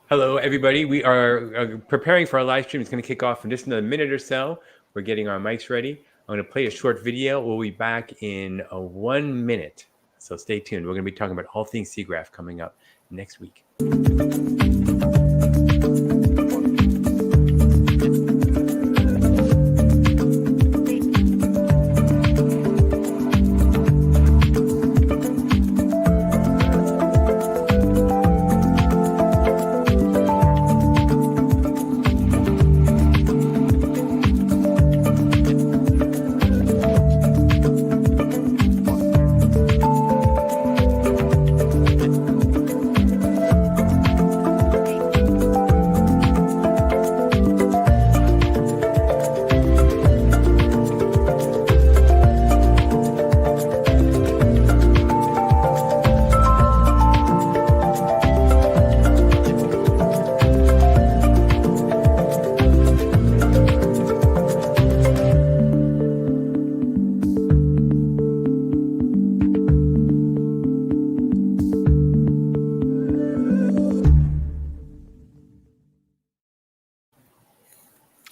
Hello, everybody. We are preparing for our live stream. It's going to kick off in just another minute or so. We're getting our mics ready. I'm going to play a short video. We'll be back in 1 minute. So stay tuned. We're going to be talking about all things SIGGRAPH coming up next week.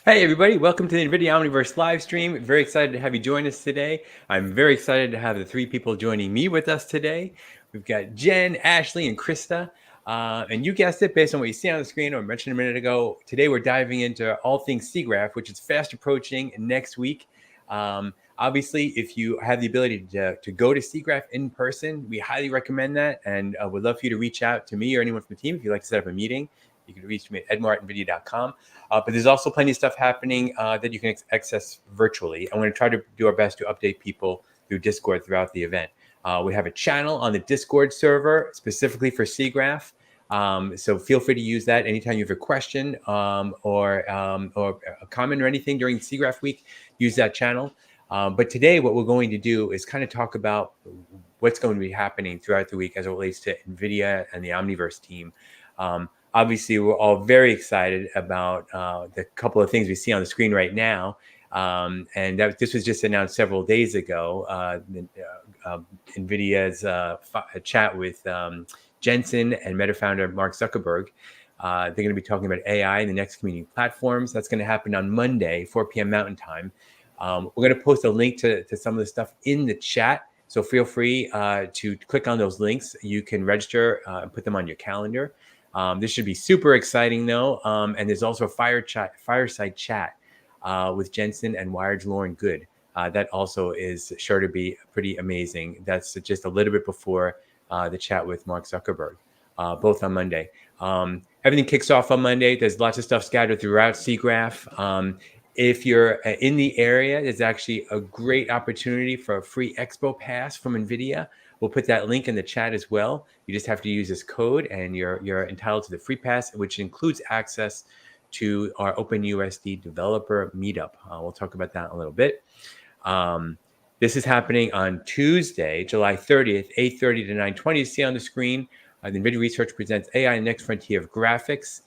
Hey everybody, welcome to the NVIDIA Omniverse live stream. Very excited to have you join us today. I'm very excited to have the three people joining me with us today. We've got Jen, Ashley, and Krista. And you guessed it, based on what you see on the screen or mentioned a minute ago, today we're diving into all things SIGGRAPH, which is fast approaching next week. Obviously, if you have the ability to go to SIGGRAPH in person, we highly recommend that. And would love for you to reach out to me or anyone from the team if you'd like to set up a meeting. You can reach me at edmar@nvidia.com. But there's also plenty of stuff happening that you can access virtually. I'm going to try to do our best to update people through Discord throughout the event. We have a channel on the Discord server specifically for SIGGRAPH. So feel free to use that anytime you have a question or a comment or anything during SIGGRAPH week. Use that channel. But today, what we're going to do is kind of talk about what's going to be happening throughout the week as it relates to NVIDIA and the Omniverse team. Obviously, we're all very excited about the couple of things we see on the screen right now. And this was just announced several days ago. NVIDIA's chat with Jensen and Meta founder Mark Zuckerberg. They're going to be talking about AI and the next community platforms. That's going to happen on Monday, 4 p.m. Mountain Time. We're going to post a link to some of the stuff in the chat. So feel free to click on those links. You can register and put them on your calendar. This should be super exciting, though. And there's also a fireside chat with Jensen and Wired's Lauren Good. That also is sure to be pretty amazing. That's just a little bit before the chat with Mark Zuckerberg, both on Monday. Everything kicks off on Monday. There's lots of stuff scattered throughout SIGGRAPH. If you're in the area, there's actually a great opportunity for a free Expo Pass from NVIDIA. We'll put that link in the chat as well. You just have to use this code and you're entitled to the free pass, which includes access to our OpenUSD developer meetup. We'll talk about that in a little bit. This is happening on Tuesday, July 30th, 8:30 to 9:20. You see on the screen, the NVIDIA Research presents AI Next Frontier of Graphics.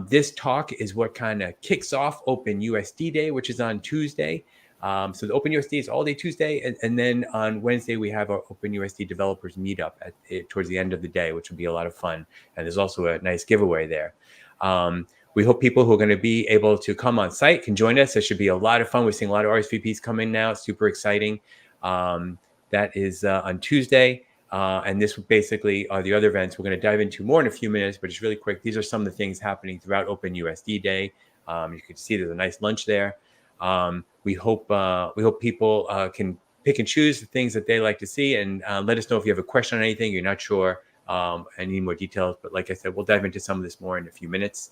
This talk is what kind of kicks off OpenUSD Day, which is on Tuesday. So the OpenUSD is all day Tuesday, and then on Wednesday we have our OpenUSD developers meetup towards the end of the day, which will be a lot of fun. And there's also a nice giveaway there. We hope people who are going to be able to come on site can join us. There should be a lot of fun. We're seeing a lot of RSVPs come in now. Super exciting. That is on Tuesday. And this basically are the other events we're going to dive into more in a few minutes, but just really quick. These are some of the things happening throughout OpenUSD Day. You can see there's a nice lunch there. We hope people can pick and choose the things that they like to see, and let us know if you have a question on anything, you're not sure, and need more details. But like I said, we'll dive into some of this more in a few minutes.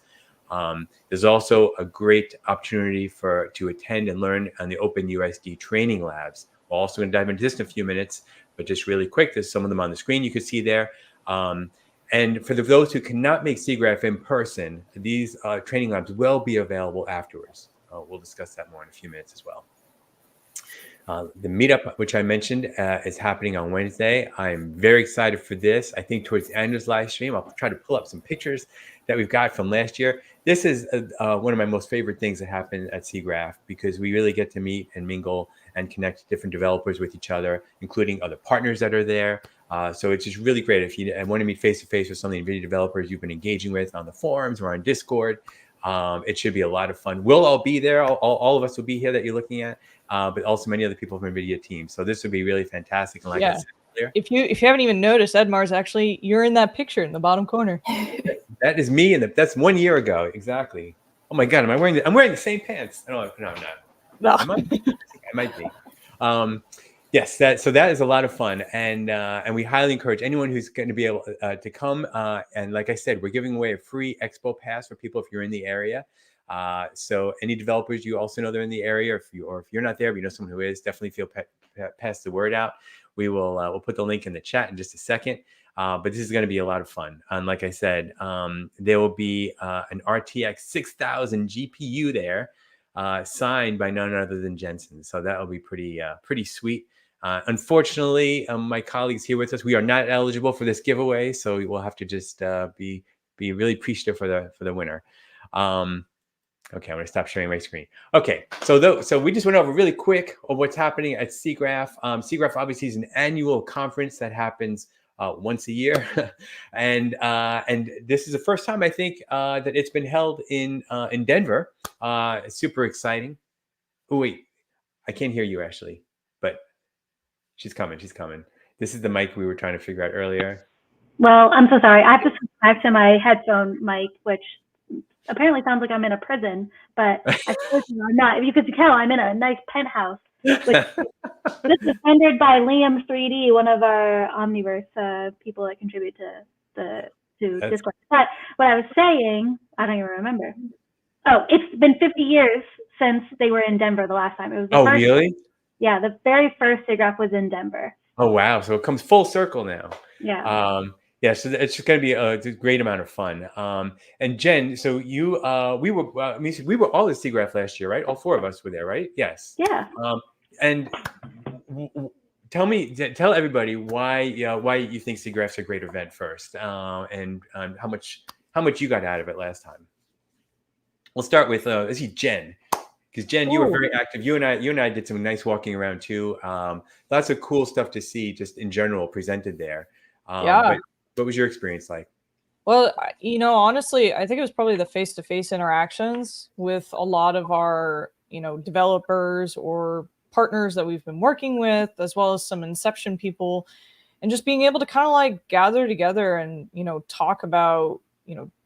There's also a great opportunity to attend and learn on the OpenUSD training labs. We're also going to dive into this in a few minutes, but just really quick, there's some of them on the screen you can see there. And for those who cannot make SIGGRAPH in person, these training labs will be available afterwards. We'll discuss that more in a few minutes as well. The meetup, which I mentioned, is happening on Wednesday. I'm very excited for this. I think towards the end of this live stream, I'll try to pull up some pictures that we've got from last year. This is one of my most favorite things that happen at SIGGRAPH, because we really get to meet and mingle and connect different developers with each other, including other partners that are there. So it's just really great if you want to meet face-to-face with some of the NVIDIA developers you've been engaging with on the forums or on Discord. It should be a lot of fun. We'll all be there. All of us will be here that you're looking at, but also many other people from NVIDIA team. So this would be really fantastic. And like I said earlier, if you haven't even noticed, Edmar's actually, you're in that picture in the bottom corner. That is me, and that's 1 year ago exactly. Oh my God, I'm wearing the same pants? No, I'm not. No. I might be. Yes, so that is a lot of fun, and we highly encourage anyone who's going to be able to come. And like I said, we're giving away a free expo pass for people if you're in the area. So any developers you also know they're in the area, or if you're not there, but you know someone who is, definitely pass the word out. We'll put the link in the chat in just a second. But this is going to be a lot of fun. And like I said, there will be an RTX 6000 GPU there, signed by none other than Jensen. So that will be pretty sweet. Unfortunately, my colleagues here with us, we are not eligible for this giveaway, so we will have to just be really appreciative for the winner. Okay, I'm going to stop sharing my screen. Okay, so we just went over really quick of what's happening at SIGGRAPH. SIGGRAPH obviously is an annual conference that happens once a year, and this is the first time I think that it's been held in Denver. It's super exciting. Oh wait, I can't hear you, Ashley, but she's coming. This is the mic we were trying to figure out earlier. Well, I'm so sorry. I have to subscribe to my headphone mic, which apparently sounds like I'm in a prison, but I'm not. If you could tell, I'm in a nice penthouse. Which, this is rendered by Liam 3D, one of our Omniverse people that contribute to Discord. But what I was saying, I don't even remember. Oh, it's been 50 years since they were in Denver the last time. It was the first, really? Yeah, the very first SIGGRAPH was in Denver. Oh wow! So it comes full circle now. Yeah. Yeah, so it's just going to be a great amount of fun. And Jen, so we were all at SIGGRAPH last year, right? All four of us were there, right? Yes. Yeah. And tell everybody why you think SIGGRAPH's a great event first, and how much you got out of it last time. We'll start with let's see, Jen, because Jen, you were very active. You and I did some nice walking around too. Lots of cool stuff to see, just in general, presented there. But what was your experience like? Well, honestly, I think it was probably the face-to-face interactions with a lot of our, developers or partners that we've been working with, as well as some Inception people, and just being able to kind of like gather together and, talk about,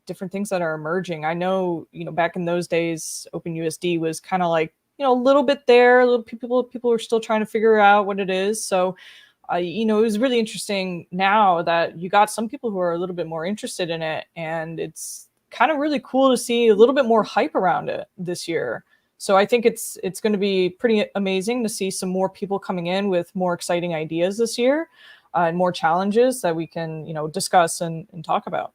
different things that are emerging. I know, back in those days, OpenUSD was kind of like, a little bit there. People were still trying to figure out what it is. So, it was really interesting now that you got some people who are a little bit more interested in it, and it's kind of really cool to see a little bit more hype around it this year. So I think it's going to be pretty amazing to see some more people coming in with more exciting ideas this year, and more challenges that we can, discuss and talk about.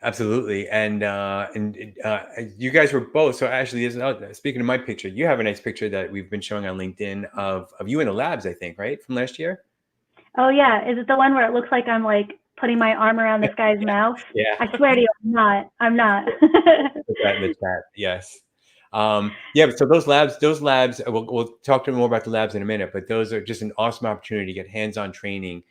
Absolutely, and you guys were both. So Ashley, speaking of my picture, you have a nice picture that we've been showing on LinkedIn of you in the labs, I think, right, from last year. Oh yeah, is it the one where it looks like I'm like putting my arm around this guy's mouth? Yeah. I swear to you, I'm not. Put that in the chat. Yes. Yeah. So those labs. We'll talk more about the labs in a minute, but those are just an awesome opportunity to get hands-on training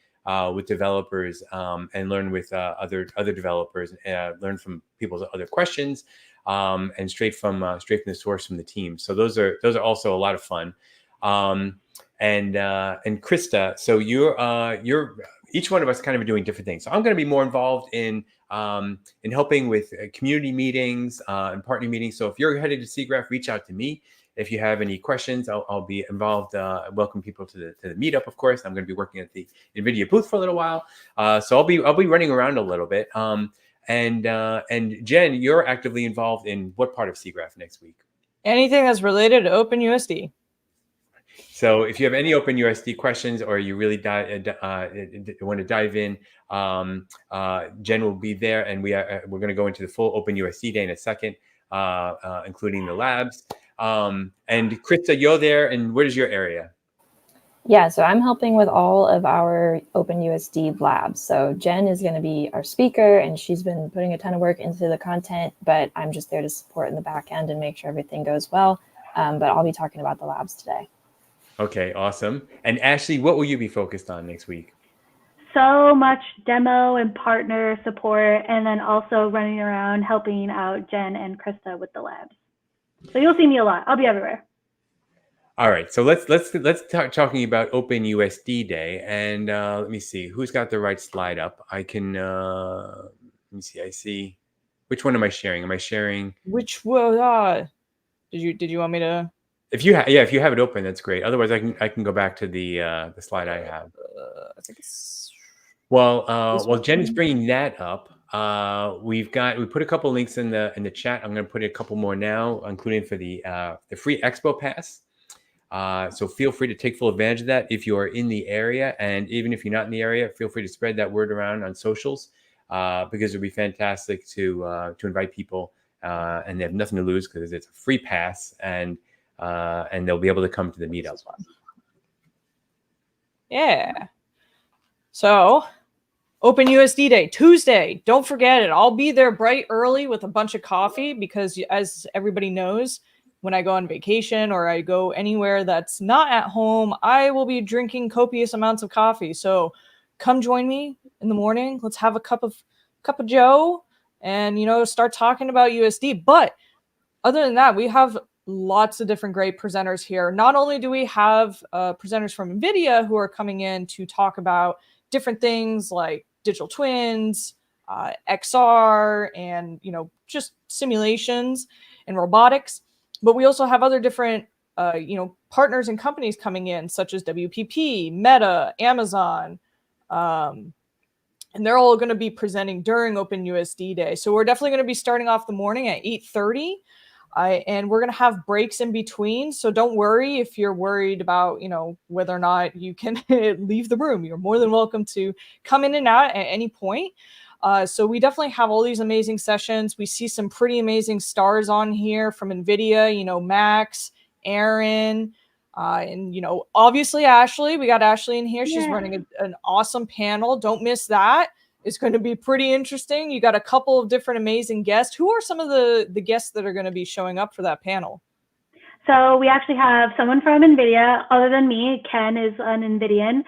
with developers, and learn with other developers, learn from people's other questions, and straight from the source from the team. So those are also a lot of fun. And Krista, so you're each one of us kind of doing different things. So I'm going to be more involved in helping with community meetings and partner meetings. So if you're headed to SIGGRAPH, reach out to me. If you have any questions, I'll be involved. Welcome people to the meetup, of course. I'm going to be working at the NVIDIA booth for a little while, so I'll be running around a little bit. And Jen, you're actively involved in what part of SIGGRAPH next week? Anything that's related to OpenUSD. So if you have any OpenUSD questions, or you really want to dive in, Jen will be there, and we're going to go into the full OpenUSD day in a second, including the labs. And Krista, you're there, and what is your area? Yeah, so I'm helping with all of our OpenUSD labs. So Jen is going to be our speaker, and she's been putting a ton of work into the content, but I'm just there to support in the back end and make sure everything goes well. But I'll be talking about the labs today. Okay, awesome. And Ashley, what will you be focused on next week? So much demo and partner support, and then also running around helping out Jen and Krista with the labs. So you'll see me a lot. I'll be everywhere. All right, so let's start talking about OpenUSD Day, and let me see who's got the right slide up. I can let me see. I see. Which one am I sharing? Am I sharing? Which will did you want me to? If you if you have it open, that's great. Otherwise, I can go back to the slide I have. I think it's While Jen is bringing that up, we put a couple links in the chat. I'm going to put a couple more now, including for the free Expo Pass. So feel free to take full advantage of that if you are in the area, and even if you're not in the area, feel free to spread that word around on socials because it'll be fantastic to invite people, and they have nothing to lose because it's a free pass, and they'll be able to come to the meetup. Yeah. So, OpenUSD Day, Tuesday. Don't forget it. I'll be there bright early with a bunch of coffee because, as everybody knows, when I go on vacation or I go anywhere that's not at home, I will be drinking copious amounts of coffee. So, come join me in the morning. Let's have a cup of Joe and, start talking about USD. But other than that, we have lots of different great presenters here. Not only do we have presenters from NVIDIA who are coming in to talk about different things like digital twins, XR, and just simulations and robotics, but we also have other different partners and companies coming in, such as WPP, Meta, Amazon, and they're all going to be presenting during OpenUSD Day. So we're definitely going to be starting off the morning at 8:30. And we're going to have breaks in between. So don't worry if you're worried about, whether or not you can leave the room. You're more than welcome to come in and out at any point. So we definitely have all these amazing sessions. We see some pretty amazing stars on here from NVIDIA, Max, Aaron, and, obviously Ashley. We got Ashley in here. She's running an awesome panel. Don't miss that. It's going to be pretty interesting. You got a couple of different amazing guests. Who are some of the guests that are going to be showing up for that panel? So we actually have someone from NVIDIA, other than me. Ken is an NVIDIAN.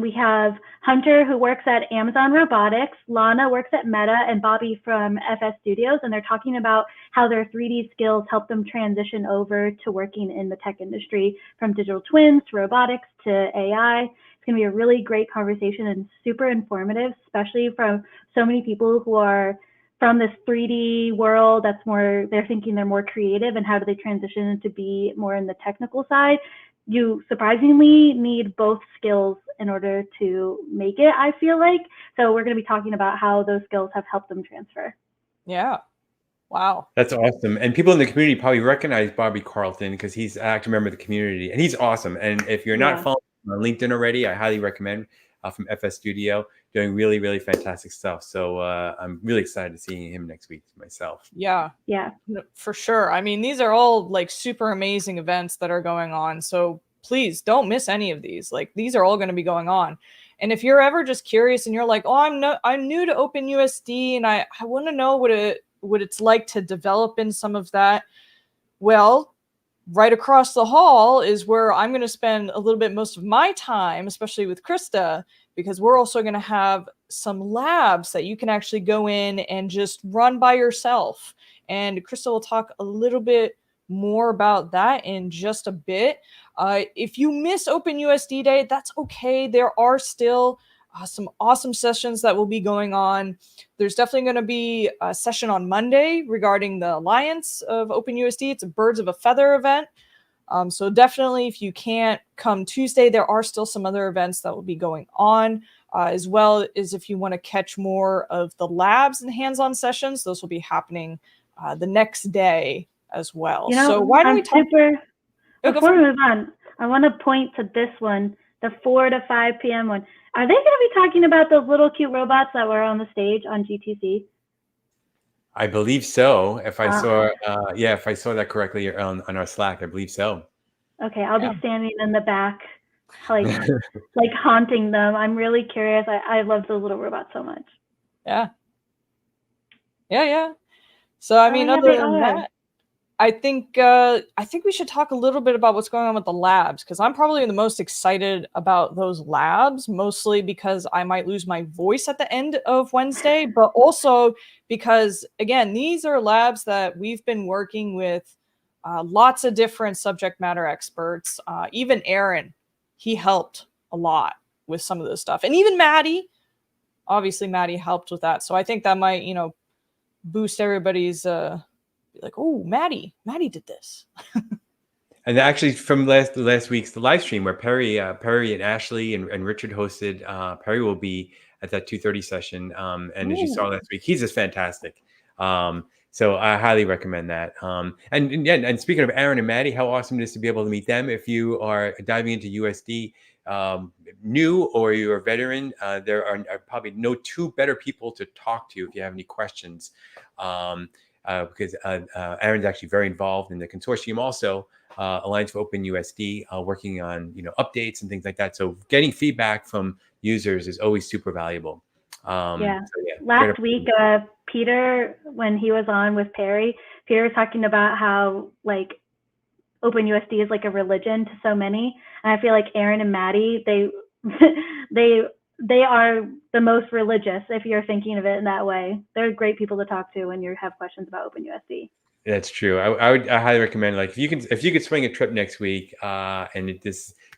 We have Hunter, who works at Amazon Robotics. Lana works at Meta, and Bobby from FS Studios. And they're talking about how their 3D skills help them transition over to working in the tech industry, from digital twins to robotics to AI. It's going to be a really great conversation and super informative, especially from so many people who are from this 3D world that's more, they're thinking they're more creative, and how do they transition to be more in the technical side. You surprisingly need both skills in order to make it, I feel like. So we're going to be talking about how those skills have helped them transfer. Yeah. Wow. That's awesome. And people in the community probably recognize Bobby Carlton because he's an active member of the community, and he's awesome. And if you're not following him on LinkedIn already, I highly recommend from FS Studio, doing really, really fantastic stuff. So I'm really excited to see him next week myself. Yeah, for sure. I mean, these are all like super amazing events that are going on. So please don't miss any of these. Like, these are all going to be going on. And if you're ever just curious and you're like, oh, I'm new to OpenUSD and I want to know what it's like to develop in some of that. Well, right across the hall is where I'm going to spend a little bit most of my time, especially with Krista, because we're also going to have some labs that you can actually go in and just run by yourself. And Krista will talk a little bit more about that in just a bit. If you miss OpenUSD Day, that's okay. There are still some awesome sessions that will be going on. There's definitely going to be a session on Monday regarding the Alliance of OpenUSD. It's a Birds of a Feather event. So definitely, if you can't come Tuesday, there are still some other events that will be going on, as well as if you want to catch more of the labs and hands-on sessions, those will be happening the next day as well. So why don't we talk? Before we move on, I want to point to this one, the 4 to 5 p.m. one. Are they going to be talking about those little cute robots that were on the stage on GTC? I believe so. If I saw, if I saw that correctly on our Slack, I believe so. Okay, I'll be standing in the back, like haunting them. I'm really curious. I love those little robots so much. Yeah. So I mean, other than that, I think we should talk a little bit about what's going on with the labs, because I'm probably the most excited about those labs, mostly because I might lose my voice at the end of Wednesday, but also because, again, these are labs that we've been working with lots of different subject matter experts. Even Aaron, he helped a lot with some of this stuff, and even Maddie. Obviously, Maddie helped with that, so I think that might, boost everybody's. Like, oh, Maddie did this. And actually, from last week's the live stream where Perry and Ashley and Richard hosted, Perry will be at that 2:30 session. And as you saw last week, he's just fantastic. So I highly recommend that. And speaking of Aaron and Maddie, how awesome it is to be able to meet them. If you are diving into USD new or you're a veteran, there are probably no two better people to talk to if you have any questions. Because Aaron's actually very involved in the consortium, also Alliance for OpenUSD, working on updates and things like that. So getting feedback from users is always super valuable. Last week, Peter, when he was on with Perry, Peter was talking about how like OpenUSD is like a religion to so many, and I feel like Aaron and Maddie, they are the most religious, if you're thinking of it in that way. They're great people to talk to when you have questions about OpenUSD. That's true. I highly recommend, like, if you could swing a trip next week, and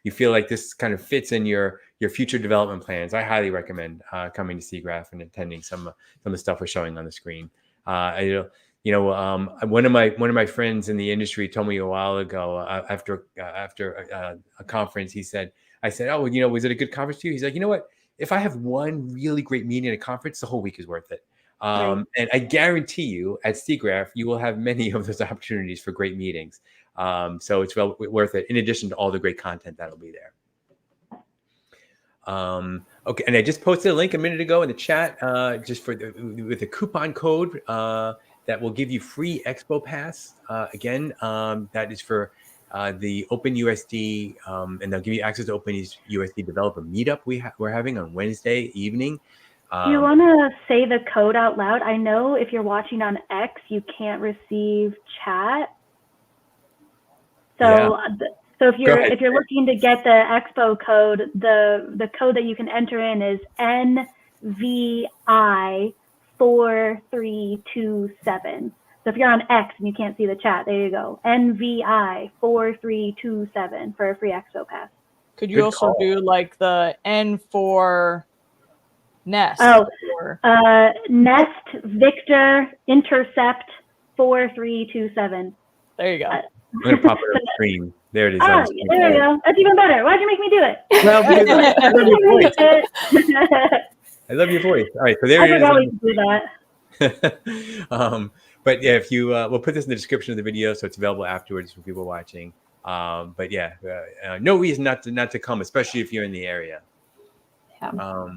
you feel like this kind of fits in your future development plans, I highly recommend coming to SIGGRAPH and attending some of the stuff we're showing on the screen. One of my friends in the industry told me a while ago, after a conference, I said, oh, was it a good conference to you? He's like, you know what? If I have one really great meeting at a conference, the whole week is worth it. Right. And I guarantee you at SIGGRAPH, you will have many of those opportunities for great meetings. So it's well worth it, in addition to all the great content that'll be there. Okay, and I just posted a link a minute ago in the chat, just with a coupon code that will give you free Expo Pass. Again, that is for the OpenUSD, and they'll give you access to OpenUSD developer meetup we're having on Wednesday evening. Do you want to say the code out loud? I know if you're watching on X, you can't receive chat. So, so if you're looking to get the Expo code, the code that you can enter in is NVI 4327. So if you're on X and you can't see the chat, there you go. NVI 4327 for a free Expo Pass. Could you also do like the N for Nest? Nest Victor Intercept 4327. There you go. I'm going to pop it on the screen. There it is. There you go. That's even better. Why'd you make me do it? Well, because I love your voice. I love your voice. All right, so there it is. I forgot we could do that. But yeah, if you, we'll put this in the description of the video, so it's available afterwards for people watching. But yeah, no reason not to come, especially if you're in the area. Yeah.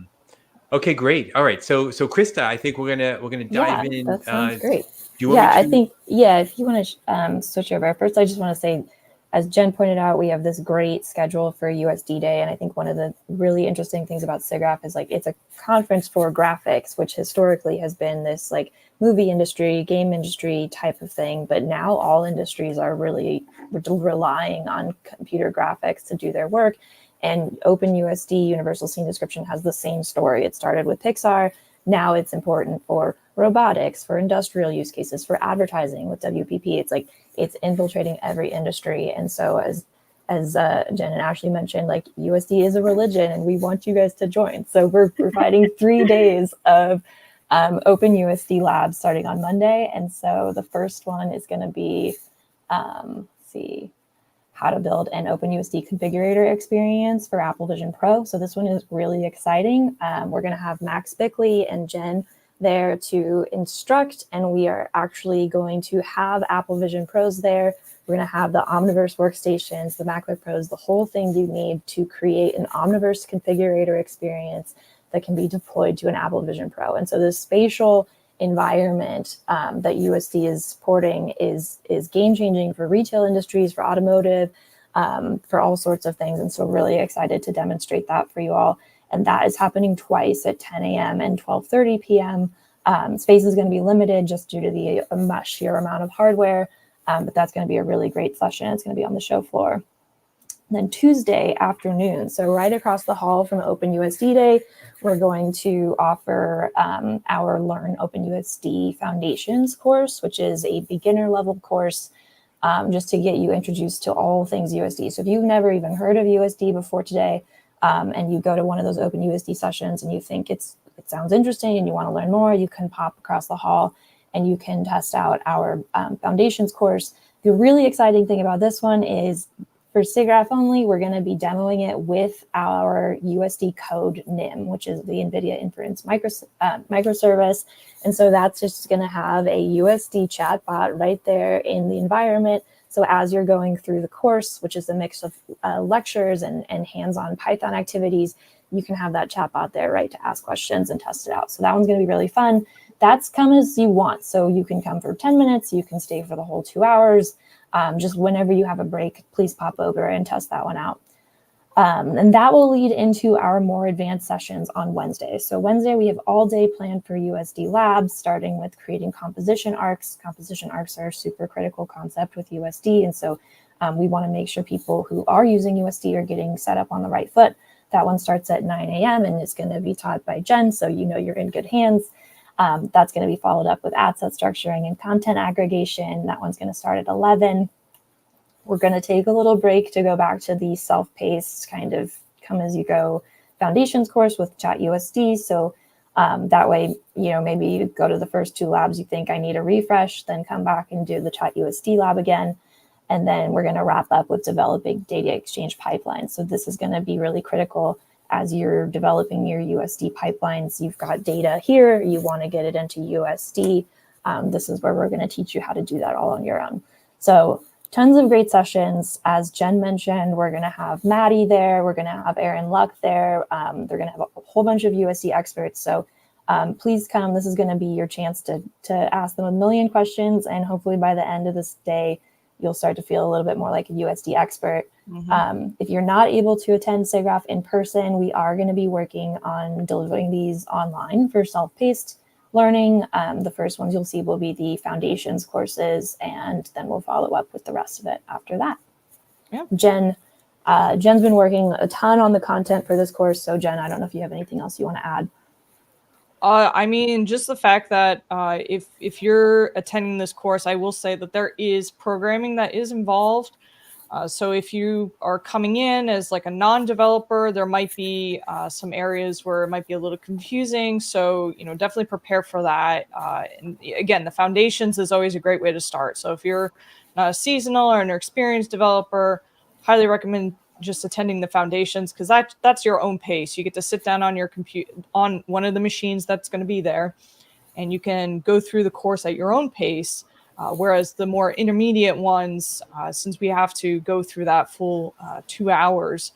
Okay, great. All right, so Krista, I think we're gonna dive in. That sounds great. Do you want I think if you want to switch over first, I just want to say, as Jen pointed out, we have this great schedule for USD Day, and I think one of the really interesting things about SIGGRAPH is like it's a conference for graphics, which historically has been this like movie industry, game industry type of thing, but now all industries are really relying on computer graphics to do their work. And OpenUSD, Universal Scene Description, has the same story. It started with Pixar. Now it's important for robotics, for industrial use cases, for advertising with WPP. It's like it's infiltrating every industry. And so as Jen and Ashley mentioned, like USD is a religion and we want you guys to join. So we're providing 3 days of OpenUSD labs starting on Monday. And so the first one is going to be, how to build an OpenUSD configurator experience for Apple Vision Pro. So this one is really exciting. We're going to have Max Bickley and Jen there to instruct, and we are actually going to have Apple Vision Pros there. We're going to have the Omniverse workstations, the MacBook Pros, the whole thing you need to create an Omniverse configurator experience that can be deployed to an Apple Vision Pro. And so this spatial environment that USD is supporting is game-changing for retail industries, for automotive, for all sorts of things. And so really excited to demonstrate that for you all. And that is happening twice at 10 a.m. and 12:30 p.m. Space is going to be limited just due to the sheer amount of hardware. But that's going to be a really great session. It's going to be on the show floor. And then Tuesday afternoon, so right across the hall from OpenUSD Day, we're going to offer our Learn OpenUSD Foundations course, which is a beginner level course just to get you introduced to all things USD. So if you've never even heard of USD before today, and you go to one of those OpenUSD sessions and you think it sounds interesting and you want to learn more, you can pop across the hall and you can test out our Foundations course. The really exciting thing about this one is for SIGGRAPH only, we're going to be demoing it with our USD code NIM, which is the NVIDIA Inference microservice. And so that's just going to have a USD chatbot right there in the environment. So as you're going through the course, which is a mix of lectures and hands-on Python activities, you can have that chatbot there, right, to ask questions and test it out. So that one's going to be really fun. That's come as you want. So you can come for 10 minutes, you can stay for the whole 2 hours. Just whenever you have a break, please pop over and test that one out. And that will lead into our more advanced sessions on Wednesday. So Wednesday, we have all day planned for USD labs, starting with creating composition arcs. Composition arcs are a super critical concept with USD. And so we want to make sure people who are using USD are getting set up on the right foot. That one starts at 9 a.m. and it's going to be taught by Jen, so you know you're in good hands. That's going to be followed up with ad set structuring and content aggregation. That one's going to start at 11. We're going to take a little break to go back to the self-paced kind of come as you go Foundations course with Chat USD. So that way, you know, maybe you go to the first 2 labs, you think I need a refresh, then come back and do the Chat USD lab again. And then we're going to wrap up with developing data exchange pipelines. So this is going to be really critical as you're developing your USD pipelines. You've got data here, you want to get it into USD. This is where we're going to teach you how to do that all on your own. So tons of great sessions. As Jen mentioned, we're going to have Maddie there. We're going to have Aaron Luck there. They're going to have a whole bunch of USD experts. So please come. This is going to be your chance to ask them a million questions. And hopefully by the end of this day, you'll start to feel a little bit more like a USD expert. If you're not able to attend SIGGRAPH in person, we are going to be working on delivering these online for self-paced learning. The first ones you'll see will be the Foundations courses, and then we'll follow up with the rest of it after that. Yeah. Jen's been working a ton on the content for this course. So Jen, I don't know if you have anything else you want to add. I mean, just the fact that if you're attending this course, I will say that there is programming that is involved. So if you are coming in as like a non-developer, there might be some areas where it might be a little confusing. So, you know, definitely prepare for that. And again, the Foundations is always a great way to start. So if you're not a seasonal or an experienced developer, highly recommend just attending the Foundations, because that's your own pace. You get to sit down on your computer on one of the machines that's going to be there, and you can go through the course at your own pace. Whereas the more intermediate ones, since we have to go through that full 2 hours,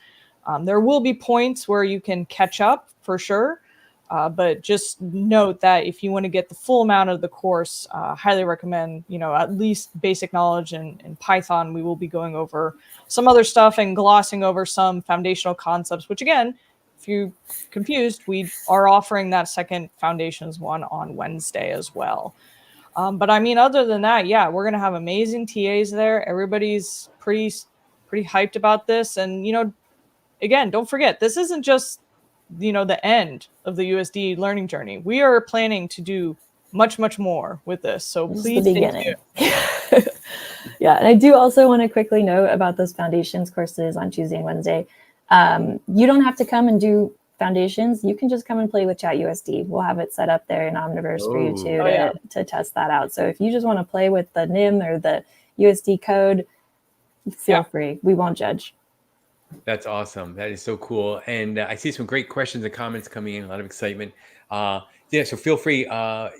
there will be points where you can catch up for sure. But just note that if you want to get the full amount of the course, highly recommend, you know, at least basic knowledge in Python. We will be going over some other stuff and glossing over some foundational concepts, which again, if you're confused, we are offering that second Foundations one on Wednesday as well. But I mean, other than that, yeah, we're going to have amazing TAs there. Everybody's pretty hyped about this. And, you know, again, don't forget, this isn't just, you know, the end of the USD learning journey. We are planning to do much, much more with this. So please stay tuned. Yeah, and I do also want to quickly note about those Foundations courses on Tuesday and Wednesday. You don't have to come and do Foundations. You can just come and play with Chat USD. We'll have it set up there in Omniverse for you to test that out. So if you just want to play with the NIM or the USD code, feel free. We won't judge. That's awesome. That is so cool. And I see some great questions and comments coming in, a lot of excitement. Yeah, so feel free,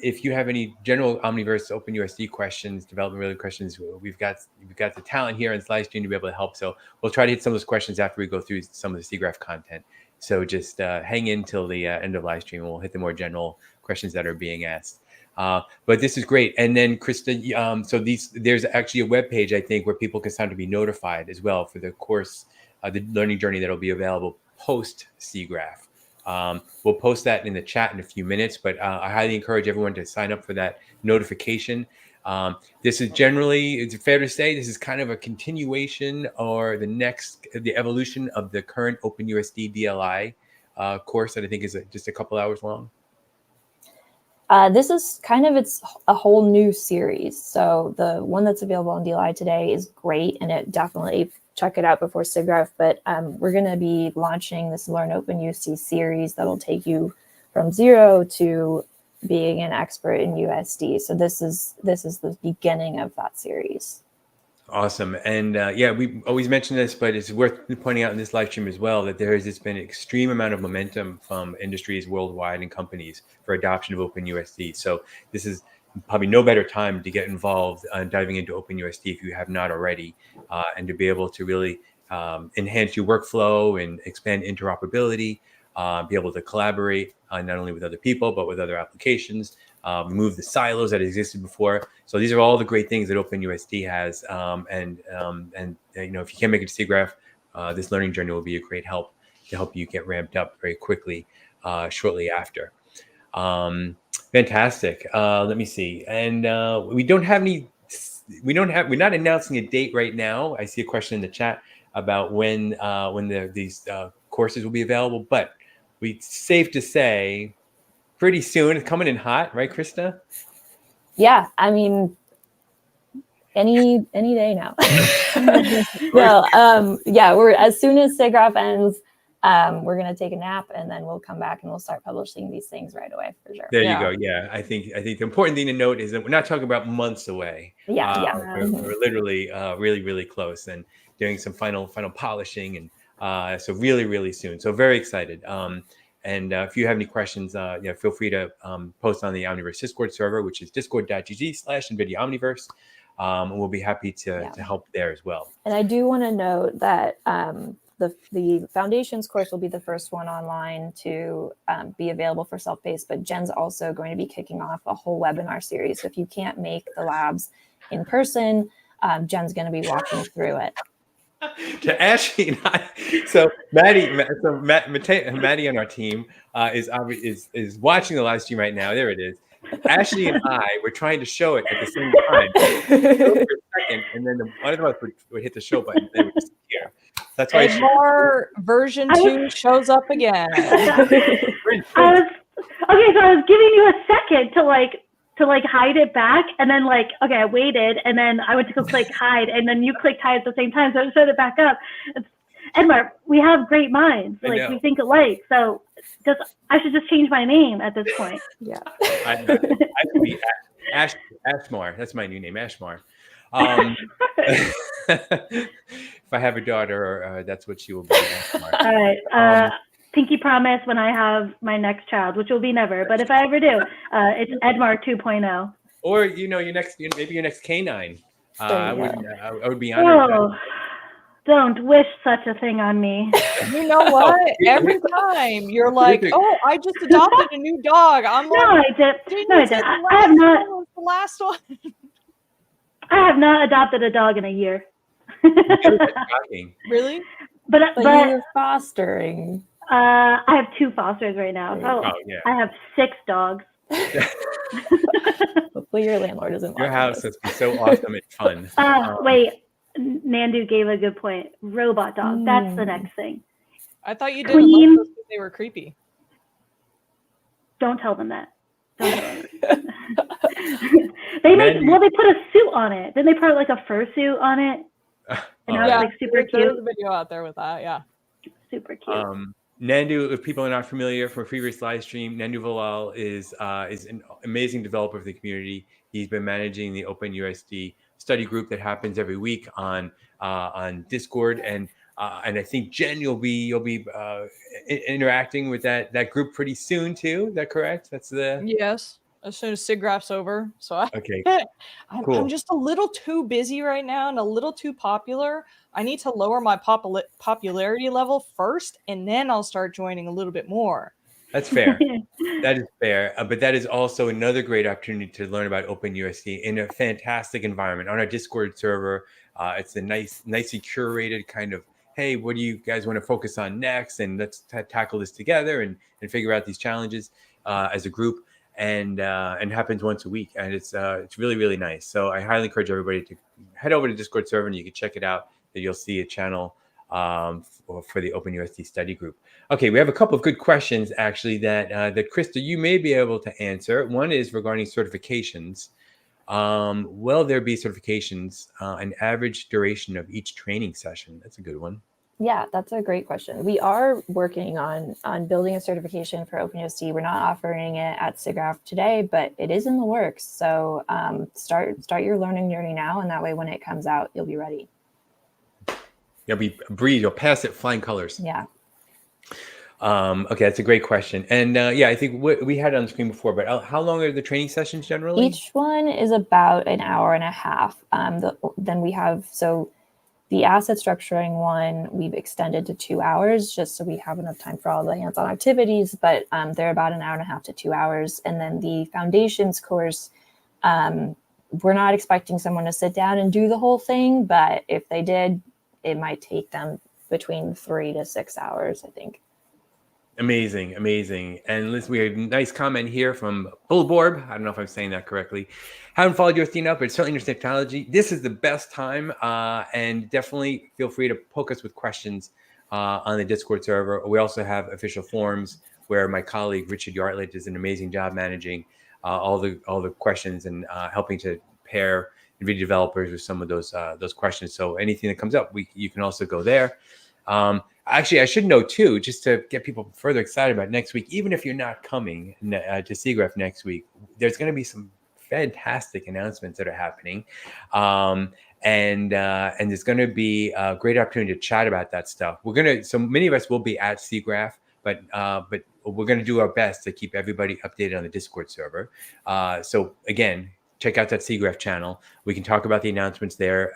if you have any general Omniverse OpenUSD questions, development related questions, we've got the talent here in this live stream to be able to help. So we'll try to hit some of those questions after we go through some of the SIGGRAPH content. So just hang in till the end of live stream, and we'll hit the more general questions that are being asked. But this is great. And then Krista, so there's actually a web page, I think, where people can sign to be notified as well for the course, the learning journey that'll be available post SIGGRAPH. We'll post that in the chat in a few minutes, but I highly encourage everyone to sign up for that notification. This is generally, it's fair to say, this is kind of a continuation or the evolution of the current OpenUSD DLI course that I think is just a couple hours long. This is kind of a whole new series. So the one that's available on DLI today is great, and it definitely check it out before SIGGRAPH. But we're going to be launching this Learn OpenUSD series that'll take you from zero to being an expert in USD. So this is the beginning of that series. Awesome. And yeah, we always mention this, but it's worth pointing out in this live stream as well that there has just been an extreme amount of momentum from industries worldwide and companies for adoption of OpenUSD. So this is probably no better time to get involved diving into OpenUSD if you have not already, and to be able to really enhance your workflow and expand interoperability, be able to collaborate not only with other people, but with other applications, remove the silos that existed before. So these are all the great things that OpenUSD has. And you know, if you can't make it to SIGGRAPH, this learning journey will be a great help to help you get ramped up very quickly shortly after. Fantastic. Let me see. And we're not announcing a date right now. I see a question in the chat about when these courses will be available, but it's safe to say pretty soon. It's coming in hot, right, Krista? Yeah, I mean, any day now. Well, yeah, we're as soon as SIGGRAPH ends, we're gonna take a nap, and then we'll come back and we'll start publishing these things right away for sure. There you go. Yeah, I think the important thing to note is that we're not talking about months away. We're literally really close and doing some final polishing, and so really soon. So very excited. And if you have any questions, feel free to post on the Omniverse Discord server, which is discord.gg/NVIDIA Omniverse. And we'll be happy to help there as well. And I do want to note that the Foundations course will be the first one online to be available for self-paced, but Jen's also going to be kicking off a whole webinar series. So if you can't make the labs in person, Jen's going to be walking through it. To Ashley and I, so Maddie on our team is watching the live stream right now. There it is. Ashley and I were trying to show it at the same time for a second, and then one of us would hit the show button. They would disappear. That's why more version 2 shows up again. I was giving you a second to hide it back, and then okay, I waited, and then I went to go click hide, and then you clicked hide at the same time, so I showed it back up. Edmar, we have great minds, we think alike, so I should just change my name at this point. Yeah. I could be Ashmar. That's my new name, Ashmar. If I have a daughter, that's what she will be. Ashmar. All right. Pinky promise when I have my next child, which will be never, but if I ever do, it's Edmar 2.0. Or maybe your next canine. I would be honored. Oh, don't wish such a thing on me. You know what? Every time you're like, "Oh, I just adopted a new dog." I'm like, "No, I did. No, I did. I have not. The last one. I have not adopted a dog in a year." Really? But you're fostering. I have 2 fosters right now. I have 6 dogs. Hopefully your landlord doesn't. Your house has been so awesome and fun. Wait, Nandu gave a good point. Robot dog. That's the next thing. I thought you didn't like those because they were creepy. Don't tell them that. They put a suit on it. Then they put like a fursuit on it. And that was super cute. There's a video out there with that. Yeah. Super cute. Nandu, if people are not familiar from a previous live stream, Nandu Valal is an amazing developer for the community. He's been managing the OpenUSD study group that happens every week on Discord, and I think Jen, you'll be interacting with that group pretty soon too. Is that correct? Yes. As soon as SIGGRAPH's over. So okay. Cool. I'm just a little too busy right now and a little too popular. I need to lower my popularity level first, and then I'll start joining a little bit more. That's fair. That is fair. But that is also another great opportunity to learn about OpenUSD in a fantastic environment on our Discord server. It's a nicely curated kind of, hey, what do you guys want to focus on next? And let's tackle this together and figure out these challenges as a group. and happens once a week, and it's really, really nice. So I highly encourage everybody to head over to Discord server, and you can check it out. That you'll see a channel for the OpenUSD study group. Okay, we have a couple of good questions actually that Krista, you may be able to answer. One is regarding certifications. Will there be certifications, an average duration of each training session? That's a good one. Yeah, that's a great question. We are working on building a certification for OpenUSD. We're not offering it at SIGGRAPH today, but it is in the works. So start your learning journey now, and that way when it comes out, you'll be ready. You'll be breathe. You'll pass it flying colors. Yeah. Okay, that's a great question. And yeah, I think we had it on the screen before, but how long are the training sessions generally? Each one is about an hour and a half. Then we have, so the asset structuring one, we've extended to 2 hours just so we have enough time for all the hands-on activities, but they're about an hour and a half to 2 hours. And then the foundations course, we're not expecting someone to sit down and do the whole thing, but if they did, it might take them between 3 to 6 hours, I think. Amazing, amazing. And listen, we have a nice comment here from Bullborb. I don't know if I'm saying that correctly. Haven't followed your theme up, but certainly understand technology. This is the best time, and definitely feel free to poke us with questions on the Discord server. We also have official forums where my colleague Richard Yartlett does an amazing job managing all the questions and helping to pair NVIDIA developers with some of those questions. So anything that comes up, you can also go there. Actually, I should note too, just to get people further excited about next week, even if you're not coming to SIGGRAPH next week, there's going to be some fantastic announcements that are happening. And there's going to be a great opportunity to chat about that stuff. So many of us will be at SIGGRAPH, but we're going to do our best to keep everybody updated on the Discord server. So again, check out that SIGGRAPH channel. We can talk about the announcements there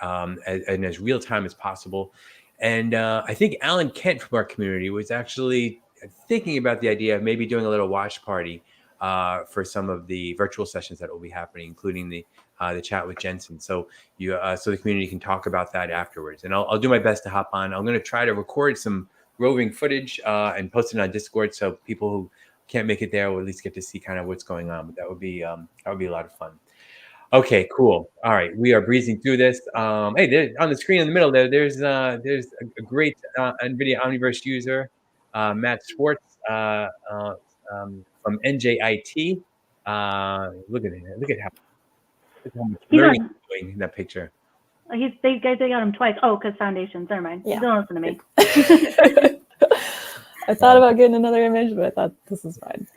in as real time as possible. And I think Alan Kent from our community was actually thinking about the idea of maybe doing a little watch party for some of the virtual sessions that will be happening, including the chat with Jensen. So so the community can talk about that afterwards. And I'll do my best to hop on. I'm going to try to record some roving footage and post it on Discord, so people who can't make it there will at least get to see kind of what's going on. But that would be a lot of fun. Okay, cool. All right, we are breezing through this. Hey, there, on the screen in the middle there's a great NVIDIA Omniverse user, Matt Schwartz from NJIT. Look at him. Look at how much learning he's doing in that picture. They got him twice. Oh, because foundations. Never mind. Yeah. Don't listen to me. I thought about getting another image, but I thought this is fine.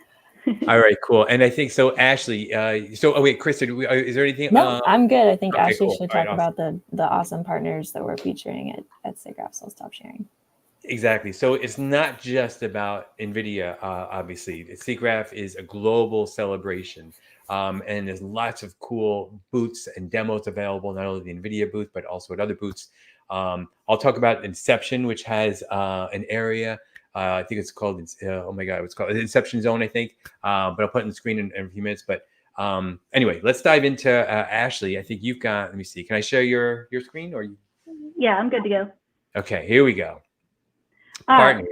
All right, cool. And I think so, Ashley. Wait, Krista, is there anything? No, I'm good. I think Ashley cool. should talk about the awesome partners that we're featuring at SIGGRAPH, so I'll stop sharing. Exactly. So it's not just about NVIDIA, obviously. SIGGRAPH is a global celebration, and there's lots of cool booths and demos available, not only the NVIDIA booth, but also at other booths. I'll talk about Inception, which has an area. I think it's called, oh my God, it's called Inception Zone, I think. But I'll put it on the screen in a few minutes. But anyway, let's dive into Ashley. I think you've got, let me see. Can I share your screen? Or Yeah, I'm good to go. Okay, here we go. Partners.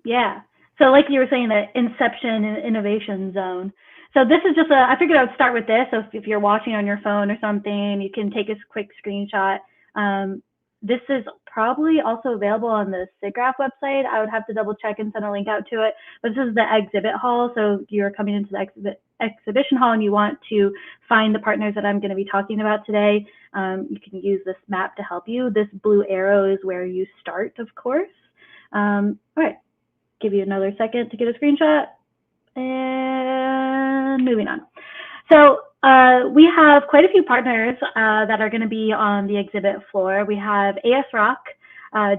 Yeah. So like you were saying, that Inception and Innovation Zone. So this is just I figured I would start with this. So if you're watching on your phone or something, you can take a quick screenshot. This is probably also available on the SIGGRAPH website. I would have to double check and send a link out to it. But this is the exhibit hall. So you're coming into the exhibition hall and you want to find the partners that I'm going to be talking about today. You can use this map to help you. This blue arrow is where you start, of course. All right, give you another second to get a screenshot. And moving on. So we have quite a few partners that are going to be on the exhibit floor. We have ASRock,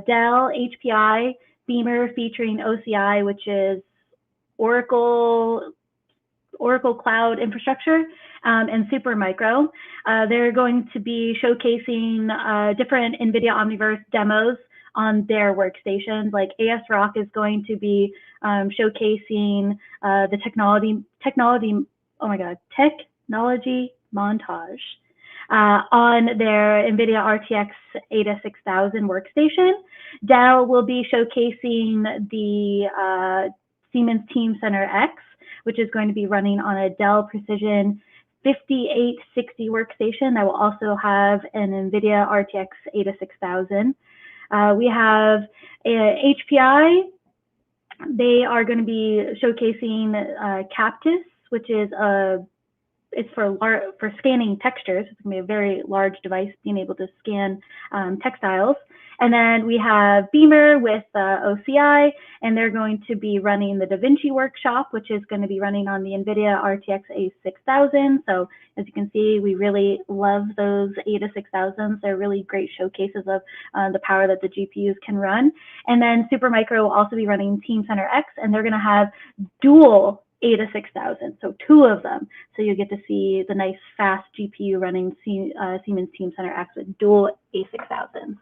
Dell, HPI, Beamer featuring OCI, which is Oracle Cloud Infrastructure, and Supermicro. They're going to be showcasing different NVIDIA Omniverse demos on their workstations. Like ASRock is going to be showcasing the technology montage on their NVIDIA RTX 6000 workstation. Dell will be showcasing the Siemens Teamcenter X, which is going to be running on a Dell Precision 5860 workstation that will also have an NVIDIA RTX 6000. We have HPI. They are going to be showcasing Captus, which is it's for scanning textures. It's going to be a very large device being able to scan textiles. And then we have Beamer with OCI, and they're going to be running the DaVinci Workshop, which is going to be running on the NVIDIA RTX A6000. So as you can see, we really love those A6000s. They're really great showcases of the power that the GPUs can run. And then Supermicro will also be running Teamcenter X, and they're going to have dual A6000, so 2 of them. So you get to see the nice fast GPU running Siemens Teamcenter X with dual A6000s.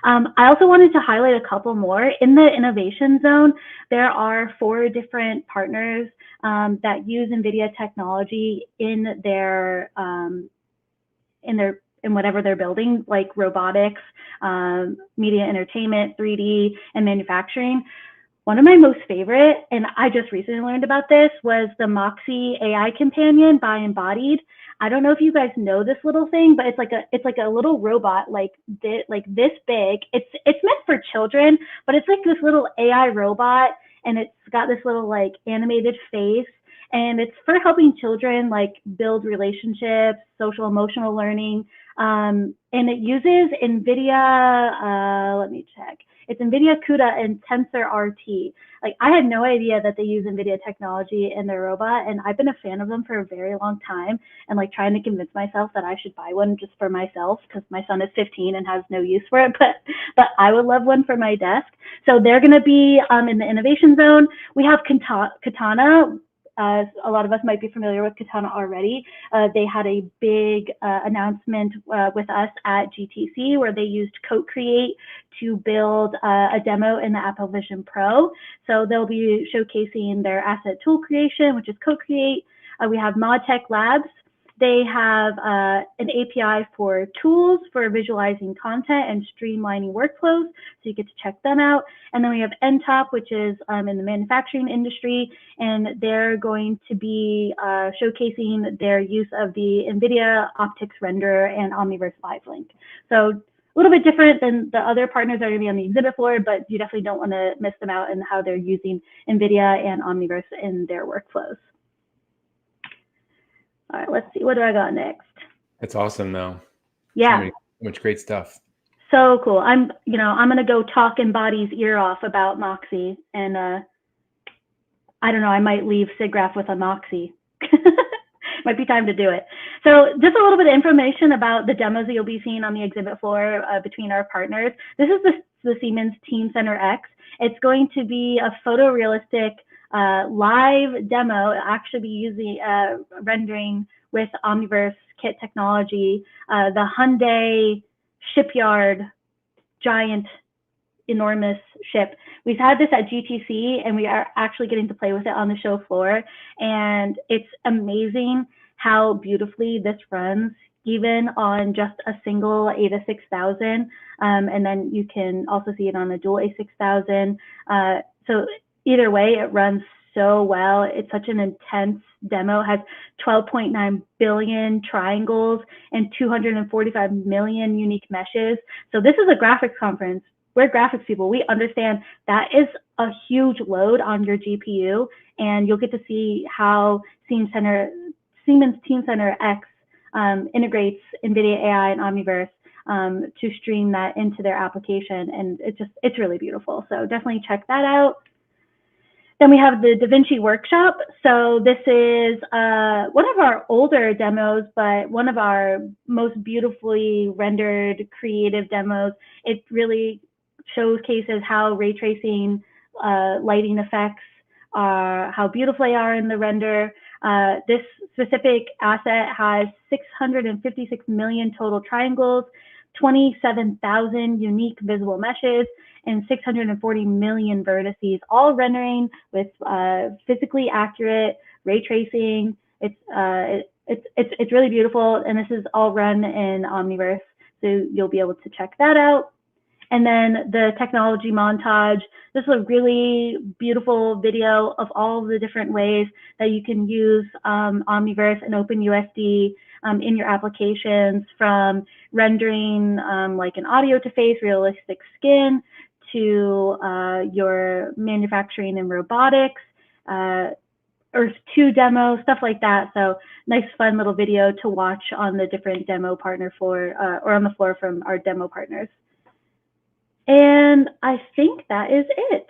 I also wanted to highlight a couple more. In the innovation zone, there are 4 different partners that use NVIDIA technology in whatever they're building, like robotics, media entertainment, 3D, and manufacturing. One of my most favorite, and I just recently learned about this, was the Moxie AI companion by Embodied. I don't know if you guys know this little thing, but it's like a little robot like this big. It's meant for children, but it's like this little AI robot, and it's got this little like animated face, and it's for helping children like build relationships, social emotional learning, and it uses NVIDIA. Let me check. It's NVIDIA CUDA and TensorRT. Like, I had no idea that they use NVIDIA technology in their robot, and I've been a fan of them for a very long time, and like trying to convince myself that I should buy one just for myself, because my son is 15 and has no use for it, but I would love one for my desk. So they're going to be in the innovation zone. We have Katana. A lot of us might be familiar with Katana already. They had a big announcement with us at GTC where they used Co-Create to build a demo in the Apple Vision Pro. So they'll be showcasing their asset tool creation, which is Co-Create. We have ModTech Labs. They have an API for tools for visualizing content and streamlining workflows, so you get to check them out. And then we have NTOP, which is in the manufacturing industry, and they're going to be showcasing their use of the NVIDIA Optics Renderer and Omniverse Live Link. So a little bit different than the other partners that are going to be on the exhibit floor, but you definitely don't want to miss them out in how they're using NVIDIA and Omniverse in their workflows. All right, let's see. What do I got next? That's awesome, though. Yeah. So much great stuff. So cool. I'm going to go talk Embodied's ear off about Moxie, and I don't know, I might leave SIGGRAPH with a Moxie. Might be time to do it. So just a little bit of information about the demos that you'll be seeing on the exhibit floor between our partners. This is the Siemens Teamcenter X. It's going to be a photorealistic live demo, actually be using rendering with Omniverse kit technology, the Hyundai shipyard giant enormous ship. We've had this at GTC, and we are actually getting to play with it on the show floor, and it's amazing how beautifully this runs even on just a single A6000, and then you can also see it on a dual A6000. So either way, it runs so well. It's such an intense demo. It has 12.9 billion triangles and 245 million unique meshes. So this is a graphics conference. We're graphics people. We understand that is a huge load on your GPU, and you'll get to see how Siemens Teamcenter X integrates NVIDIA AI and Omniverse to stream that into their application, and it's really beautiful. So definitely check that out. Then we have the DaVinci Workshop. So this is one of our older demos, but one of our most beautifully rendered creative demos. It really showcases how ray tracing, lighting effects are, how beautiful they are in the render. This specific asset has 656 million total triangles, 27,000 unique visible meshes, and 640 million vertices, all rendering with physically accurate ray tracing. It's really beautiful, and this is all run in Omniverse, so you'll be able to check that out. And then the technology montage. This is a really beautiful video of all the different ways that you can use Omniverse and OpenUSD in your applications, from rendering like an audio to face realistic skin, to your manufacturing and robotics, Earth 2 demo, stuff like that. So nice, fun little video to watch on the different demo partner floor, or on the floor from our demo partners. And I think that is it.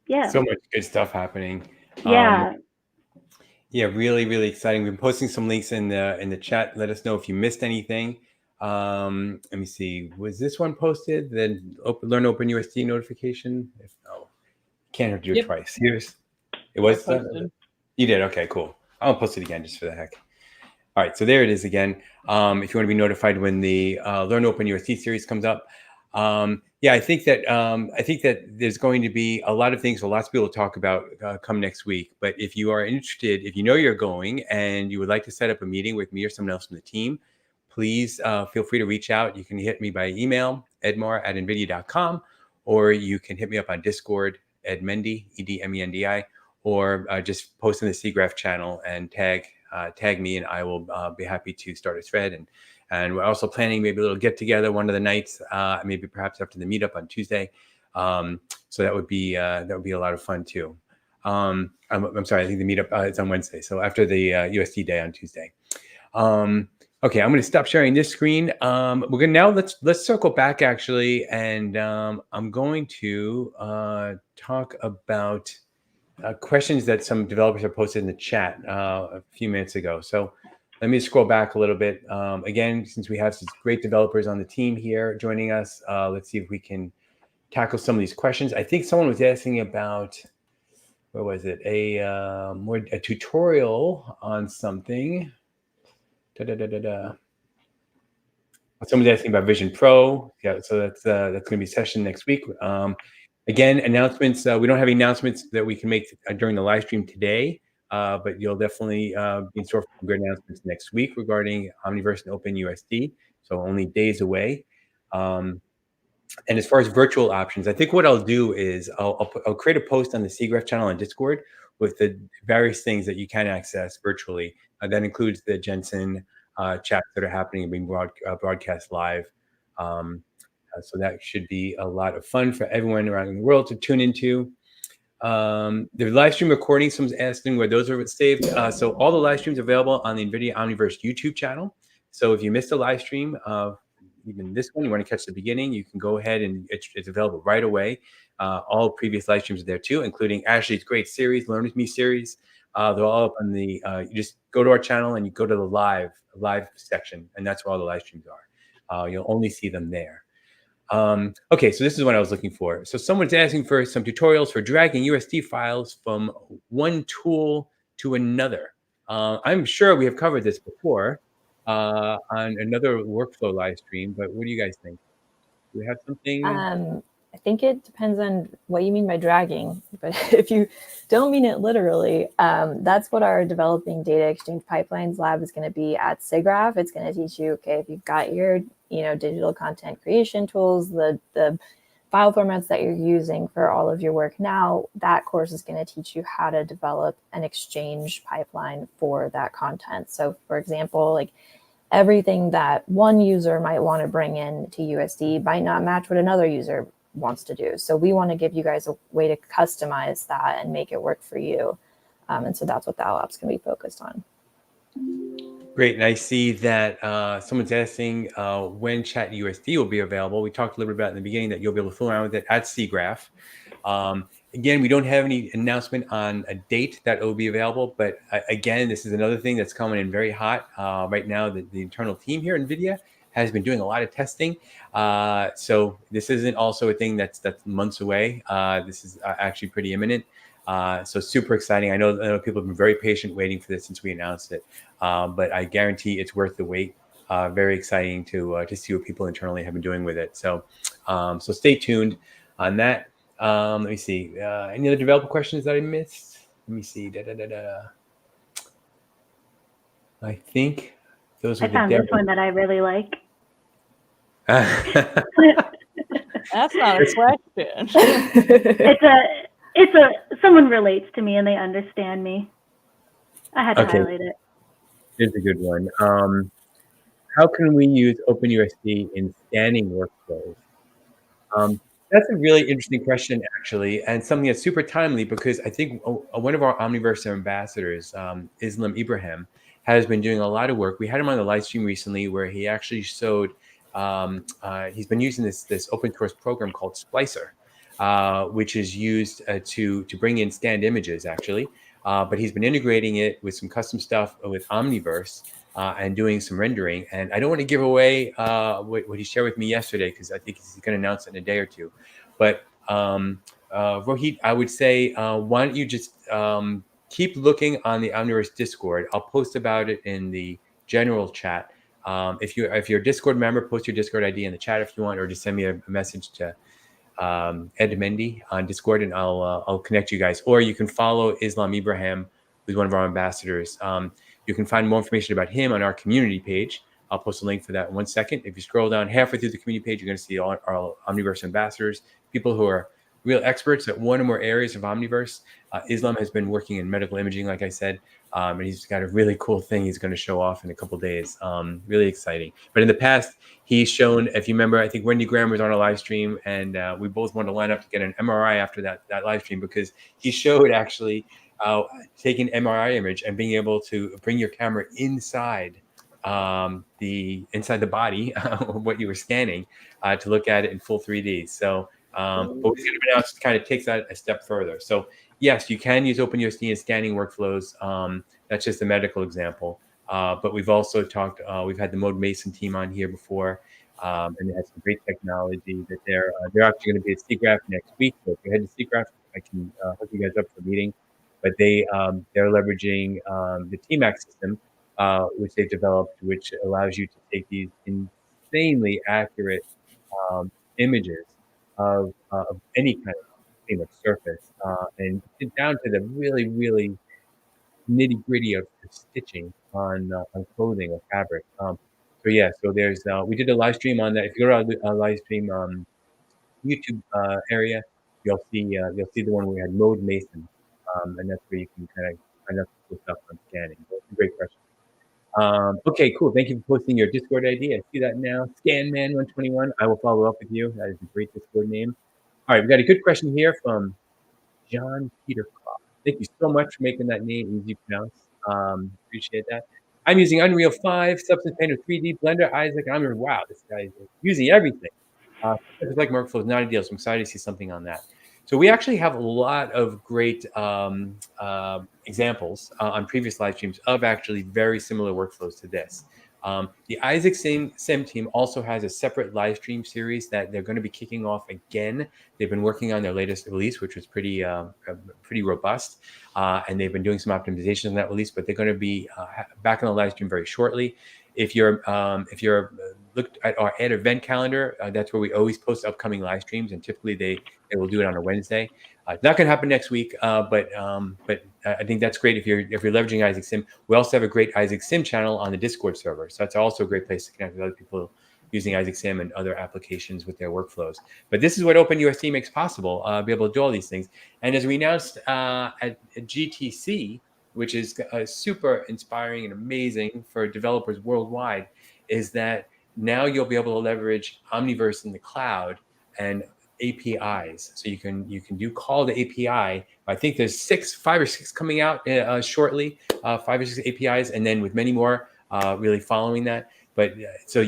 Yeah. So much good stuff happening. Yeah. Yeah, really, really exciting. We've been posting some links in the chat. Let us know if you missed anything. Let me see. Was this one posted? Then learn OpenUSD notification. If no, can't have to do it twice. Here's it was. You did. Okay, cool. I'll post it again just for the heck. All right, so there it is again. If you want to be notified when the Learn OpenUSD series comes up. Yeah, I think that there's going to be a lot of things for lots of people to talk about come next week. But if you are interested, if you know you're going and you would like to set up a meeting with me or someone else from the team, please feel free to reach out. You can hit me by email, edmar@nvidia.com, or you can hit me up on Discord, edmendi, EDMENDI, or just post in the SIGGRAPH channel and tag me, and I will be happy to start a thread. And we're also planning maybe a little get together one of the nights, maybe perhaps after the meetup on Tuesday. So that would be a lot of fun too. I'm sorry, I think the meetup is on Wednesday. So after the USD day on Tuesday. Okay, I'm going to stop sharing this screen. We're going to now let's circle back actually, and I'm going to talk about questions that some developers have posted in the chat a few minutes ago. So let me scroll back a little bit. Again, since we have some great developers on the team here joining us, let's see if we can tackle some of these questions. I think someone was asking about, where was it? A tutorial on something. Someone's asking about Vision Pro. Yeah, so that's going to be a session next week. Again, announcements. We don't have any announcements that we can make during the live stream today, but you'll definitely be in store for good announcements next week regarding Omniverse and OpenUSD. So only days away. And as far as virtual options, I think what I'll do is I'll create a post on the SIGGRAPH channel on Discord with the various things that you can access virtually. That includes the Jensen chats that are happening and being broadcast live. So that should be a lot of fun for everyone around the world to tune into. The live stream recordings, someone's asking where those are saved. So all the live streams are available on the NVIDIA Omniverse YouTube channel. So if you missed a live stream of even this one, you want to catch the beginning, you can go ahead and it's available right away. All previous live streams are there too, including Ashley's great series, Learn With Me series. They're all up on the, you just go to our channel and you go to the live section, and that's where all the live streams are. You'll only see them there. Okay, so this is what I was looking for. So someone's asking for some tutorials for dragging USD files from one tool to another. I'm sure we have covered this before on another workflow live stream, but what do you guys think? Do we have something? I think it depends on what you mean by dragging, but if you don't mean it literally, that's what our developing data exchange pipelines lab is going to be at SIGGRAPH. It's going to teach you, okay, if you've got your digital content creation tools, the file formats that you're using for all of your work now, that course is going to teach you how to develop an exchange pipeline for that content. So for example, like everything that one user might want to bring in to USD might not match what another user wants to do. So we want to give you guys a way to customize that and make it work for you. And so that's what that lab's going to be focused on. Great. And I see that someone's asking when Chat USD will be available. We talked a little bit about in the beginning that you'll be able to fool around with it at SIGGRAPH. Again, we don't have any announcement on a date that it will be available. But again, this is another thing that's coming in very hot right now. The internal team here at NVIDIA has been doing a lot of testing. So this isn't also a thing that's months away. This is actually pretty imminent. So super exciting. I know people have been very patient waiting for this since we announced it. But I guarantee it's worth the wait. Very exciting to see what people internally have been doing with it. So so stay tuned on that. Let me see. Any other developer questions that I missed? Let me see. I think those were I found this one that I really like. That's not a question. Someone relates to me and they understand me. I had to Okay. highlight it. Here's a good one. How can we use OpenUSD in scanning workflows? That's a really interesting question, actually, and something that's super timely because I think one of our Omniverse ambassadors, Islam Ibrahim, has been doing a lot of work. We had him on the live stream recently where he actually showed he's been using this open source program called Splicer, which is used to bring in scanned images, actually. But he's been integrating it with some custom stuff with Omniverse. And doing some rendering. And I don't want to give away what he shared with me yesterday because I think he's going to announce it in a day or two. But Rohit, I would say, why don't you just keep looking on the Omniverse Discord? I'll post about it in the general chat. If you're a Discord member, post your Discord ID in the chat if you want, or just send me a message to Ed Mendy on Discord, and I'll connect you guys. Or you can follow Islam Ibrahim, who's one of our ambassadors. You can find more information about him on our community page. I'll post a link for that in 1 second. If you scroll down halfway through the community page, you're going to see all our Omniverse ambassadors, people who are real experts at one or more areas of Omniverse. Islam has been working in medical imaging, like I said, and he's got a really cool thing he's going to show off in a couple of days. Really exciting. But in the past, he's shown, if you remember, I think Wendy Graham was on a live stream, and we both wanted to line up to get an MRI after that live stream because he showed actually taking an MRI image and being able to bring your camera inside the body, what you were scanning, to look at it in full 3D. So, but what's going to be announced kind of takes that a step further. So, yes, you can use OpenUSD in scanning workflows. That's just a medical example. But we've also talked. We've had the Mode Mason team on here before, and they had some great technology that they're actually going to be at SIGGRAPH next week. So if you head to SIGGRAPH, I can hook you guys up for a meeting. But they're leveraging the TMAX system, which they've developed, which allows you to take these insanely accurate images of any kind of surface and get down to the really, really nitty gritty of stitching on clothing or fabric. So yeah, so there's we did a live stream on that. If you go to our live stream YouTube area, you'll see the one where we had Mode Mason, and that's where you can kind of find out cool stuff on scanning. That's a great question. Okay, cool. Thank you for posting your Discord ID. I see that now. Scanman121. I will follow up with you. That is a great Discord name. All right, we got a good question here from John Peter Clark. Thank you so much for making that name easy to pronounce. Appreciate that. I'm using Unreal 5, Substance Painter 3D, Blender, Isaac. I'm like, wow, this guy is using everything. It's like workflow is not a deal, so I'm excited to see something on that. So we actually have a lot of great examples on previous live streams of actually very similar workflows to this. The Isaac Sim team also has a separate live stream series that they're going to be kicking off again. They've been working on their latest release, which was pretty robust, and they've been doing some optimizations on that release. But they're going to be back on the live stream very shortly. If you're looked at our ad event calendar, that's where we always post upcoming live streams, and typically they will do it on a Wednesday. It's not going to happen next week, but I think that's great if you're leveraging Isaac Sim. We also have a great Isaac Sim channel on the Discord server, so that's also a great place to connect with other people using Isaac Sim and other applications with their workflows. But this is what OpenUSD makes possible, be able to do all these things. And as we announced at GTC, which is super inspiring and amazing for developers worldwide, is that now you'll be able to leverage Omniverse in the cloud and APIs. So you can do call to API. I think there's 5 or 6 coming out shortly, 5 or 6 APIs, and then with many more really following that. But so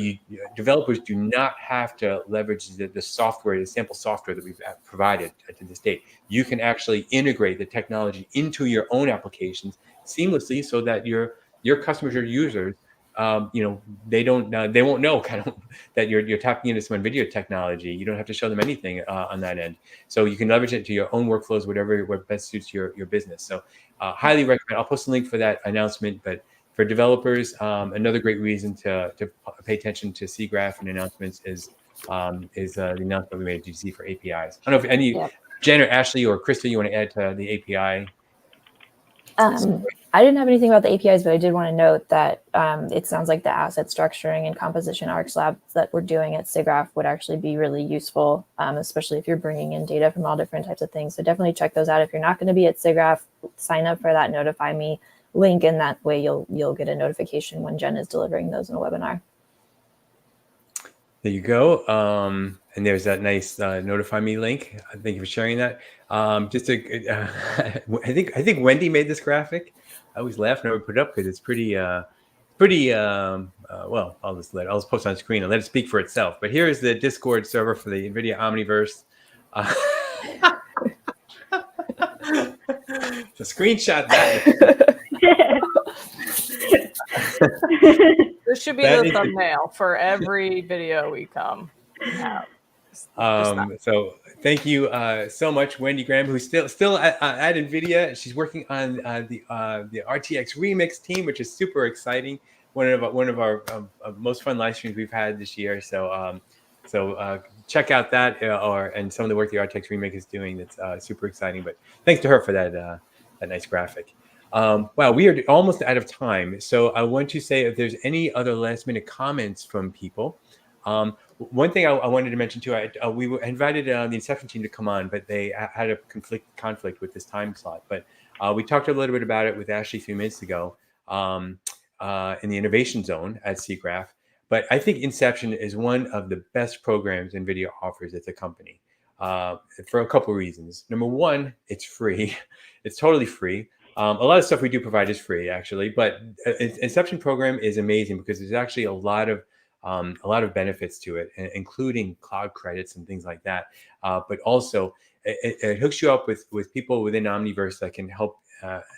developers do not have to leverage the software, the sample software that we've provided to this date. You can actually integrate the technology into your own applications seamlessly, so that your customers or users, they won't know kind of that you're tapping into some NVIDIA technology. You don't have to show them anything on that end. So you can leverage it to your own workflows, what best suits your business. So highly recommend. I'll post a link for that announcement. But for developers, another great reason to pay attention to SIGGRAPH and announcements is the announcement we made at GC for APIs. I don't know if Jen or Ashley or Krista, you want to add to the API? I didn't have anything about the APIs, but I did want to note that it sounds like the asset structuring and composition arcs labs that we're doing at SIGGRAPH would actually be really useful, especially if you're bringing in data from all different types of things. So definitely check those out. If you're not going to be at SIGGRAPH, sign up for that Notify Me link, and that way you'll get a notification when Jen is delivering those in a webinar. There you go. And there's that nice Notify Me link. Thank you for sharing that. I think Wendy made this graphic. I always laugh whenever I put it up because it's pretty. Well, I'll just post on screen and let it speak for itself. But here is the Discord server for the NVIDIA Omniverse. So screenshot that. This should be the thumbnail for every video we come out. So thank you so much, Wendy Graham, who's still at NVIDIA. She's working on the RTX Remix team, which is super exciting. One of our most fun live streams we've had this year. So check out that and some of the work the RTX Remix is doing. That's super exciting. But thanks to her for that nice graphic. Wow, we are almost out of time. So I want to say if there's any other last minute comments from people. One thing I wanted to mention too, we were invited the Inception team to come on, but they had a conflict with this time slot. But we talked a little bit about it with Ashley 3 minutes ago in the Innovation Zone at SIGGRAPH. But I think Inception is one of the best programs NVIDIA offers as a company for a couple of reasons. Number one, it's free. It's totally free. A lot of stuff we do provide is free, actually. But Inception program is amazing because there's actually a lot of benefits to it, including cloud credits and things like that. But also, it hooks you up with people within Omniverse that can help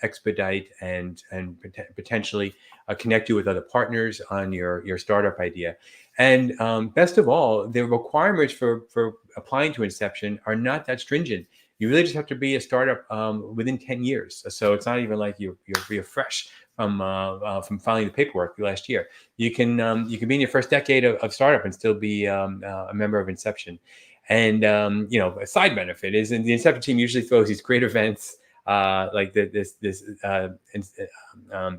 expedite and potentially connect you with other partners on your startup idea. And best of all, the requirements for applying to Inception are not that stringent. You really just have to be a startup within 10 years. So it's not even like you're fresh from filing the paperwork last year. You can be in your first decade of startup and still be a member of Inception. And a side benefit is the Inception team usually throws these great events like this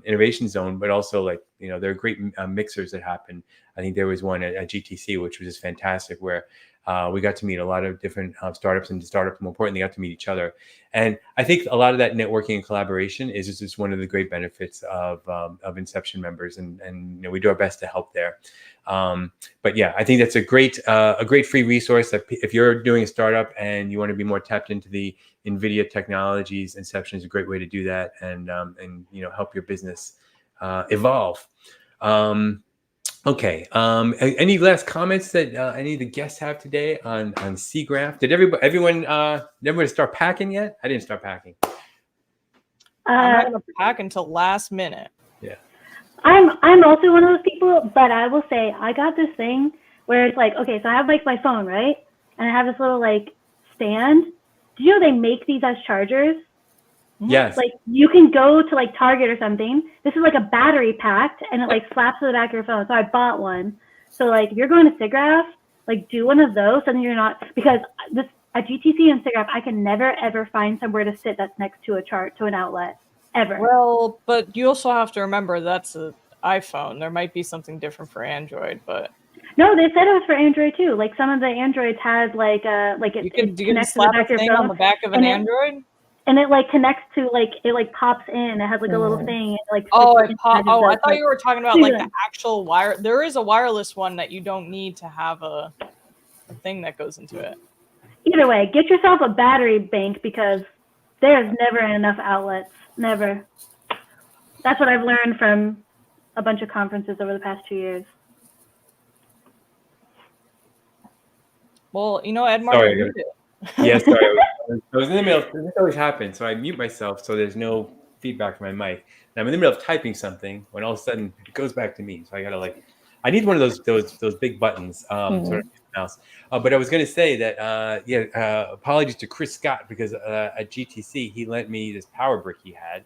Innovation Zone, but also there are great mixers that happen. I think there was one at GTC, which was just fantastic, where we got to meet a lot of different startups, and startups, more importantly, got to meet each other. And I think a lot of that networking and collaboration is just one of the great benefits of Inception members, and we do our best to help there. But yeah, I think that's a great free resource that if you're doing a startup and you want to be more tapped into the NVIDIA technologies, Inception is a great way to do that and help your business evolve. Okay. Any last comments that any of the guests have today on SIGGRAPH? Did everyone start packing yet? I didn't start packing. I'm not gonna pack until last minute. Yeah. I'm also one of those people, but I will say I got this thing where it's like, okay, so I have my phone, right? And I have this little stand. Do you know they make these as chargers? Yes. You can go to Target or something. This is a battery packed, and it slaps to the back of your phone. So I bought one. So if you're going to SIGGRAPH, do one of those, and you're not, because at GTC and SIGGRAPH, I can never ever find somewhere to sit that's next to an outlet ever. Well, but you also have to remember that's an iPhone. There might be something different for Android, but no, they said it was for Android too. Some of the Androids had you can slap a thing on the back of an Android. And it connects to it pops in. It has a little thing. I thought you were talking about the actual wire. There is a wireless one that you don't need to have a thing that goes into it. Either way, get yourself a battery bank because there's never enough outlets. Never. That's what I've learned from a bunch of conferences over the past 2 years. Well, Ed Martin. Yes, sorry. I was in the middle. This always happens, so I mute myself so there's no feedback from my mic. And I'm in the middle of typing something when all of a sudden it goes back to me. So I gotta I need one of those big buttons, sort of mouse. But I was gonna say that apologies to Chris Scott because at GTC he lent me this power brick he had,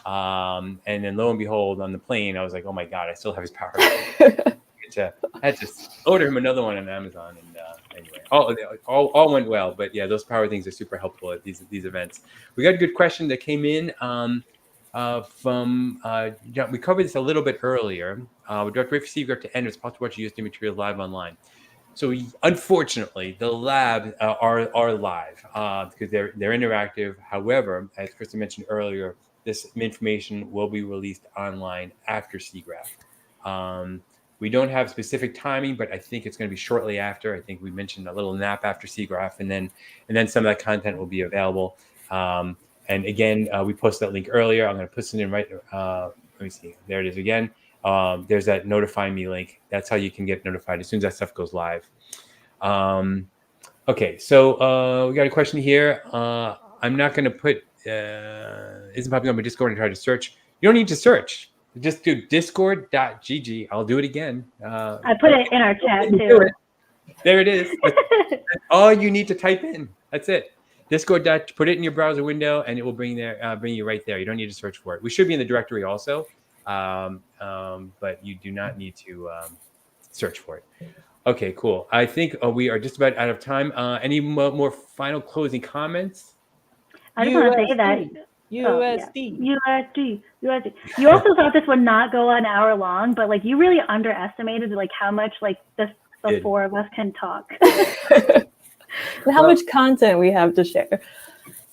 and then lo and behold on the plane I was like, oh my god, I still have his power brick. I had to order him another one on Amazon, and anyway, all went well. But yeah, those power things are super helpful at these events. We got a good question that came in we covered this a little bit earlier. We have to wait for SIGGRAPH to end. It's possible to watch USD materials live online. So unfortunately, the labs are live because they're interactive. However, as Krista mentioned earlier, this information will be released online after SIGGRAPH. We don't have specific timing, but I think it's going to be shortly after. I think we mentioned a little nap after SIGGRAPH, and then some of that content will be available. And again, we posted that link earlier. I'm going to put it in right. Let me see. There it is again. There's that notify me link. That's how you can get notified as soon as that stuff goes live. Okay, so we got a question here. I'm not going to put isn't popping up my Discord and try to search. You don't need to search. Just do discord.gg. I'll do it again. I put it in our chat too. There it is. All you need to type in. That's it. Discord. Put it in your browser window, and it will bring you right there. You don't need to search for it. We should be in the directory also, but you do not need to search for it. Okay, cool. I think we are just about out of time. Any more final closing comments? I just want to say that USD. USD. You also thought this would not go an hour long, but like you really underestimated like how much like the four of us can talk. How much content we have to share.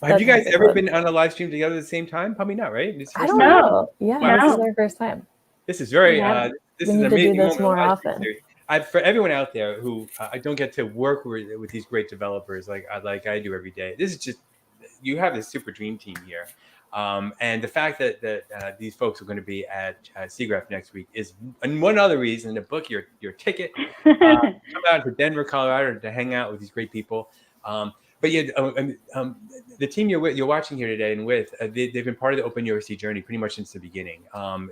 Have you guys ever been on a live stream together at the same time? Probably not, right? I don't know. Yeah, this is our first time. This is very. This is an amazing do this more often. For everyone out there who I don't get to work with these great developers like I do every day. This is just, you have this super dream team here. And the fact that these folks are going to be at SIGGRAPH next week is one other reason to book your ticket, come out to Denver, Colorado to hang out with these great people. But yeah, the team you're watching here today and with, they've been part of the OpenUSD journey pretty much since the beginning.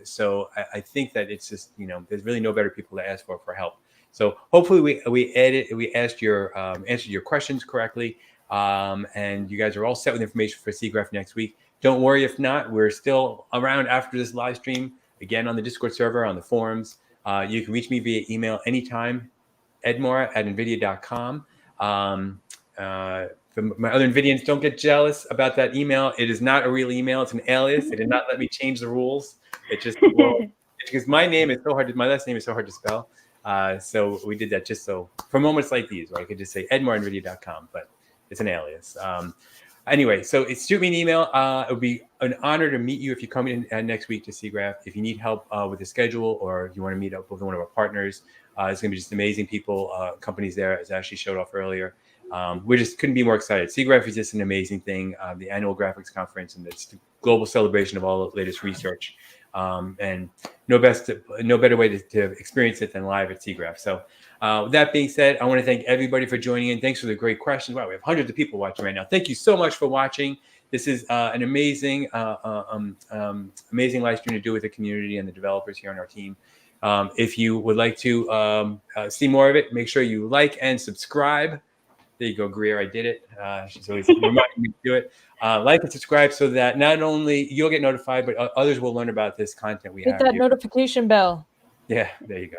So I think that it's just, there's really no better people to ask for help. So hopefully we answered your questions correctly, and you guys are all set with information for SIGGRAPH next week. Don't worry if not, we're still around after this live stream, again on the Discord server, on the forums. You can reach me via email anytime, edmora@nvidia.com. My other NVIDIAns, don't get jealous about that email. It is not a real email. It's an alias. They did not let me change the rules. It just, because my name is so hard, my last name is so hard to spell. So we did that just so, for moments like these, where I could just say edmora@nvidia.com, but it's an alias. Anyway, so shoot me an email. It would be an honor to meet you if you come in next week to SIGGRAPH. If you need help with the schedule, or if you want to meet up with one of our partners, it's going to be just amazing people, companies there, as Ashley showed off earlier. We just couldn't be more excited. SIGGRAPH is just an amazing thing. The annual graphics conference, and it's the global celebration of all the latest research. And no better way to experience it than live at SIGGRAPH. So with that being said, I want to thank everybody for joining in. Thanks for the great questions. Wow, we have hundreds of people watching right now. Thank you so much for watching. This is an amazing live stream to do with the community and the developers here on our team. If you would like to see more of it, make sure you like and subscribe. There you go, Greer. I did it. She's always reminding me to do it. Like and subscribe so that not only you'll get notified, but others will learn about this content we have. Hit that notification bell. Yeah, there you go.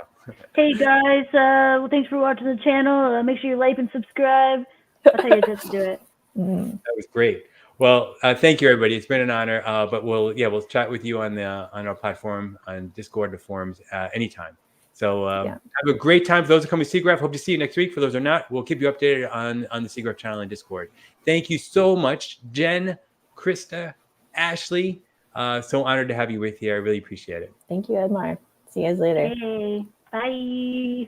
Hey guys, well, thanks for watching the channel. Make sure you like and subscribe. I'll tell you just to do it. That was great. Well, thank you, everybody. It's been an honor. But we'll chat with you on our platform, on Discord, the forums, anytime. So have a great time. For those who come to SIGGRAPH, hope to see you next week. For those who are not, we'll keep you updated on the SIGGRAPH channel and Discord. Thank you so much, Jen, Krista, Ashley. So honored to have you with here. I really appreciate it. Thank you, Edmar. See you guys later. Hey, bye.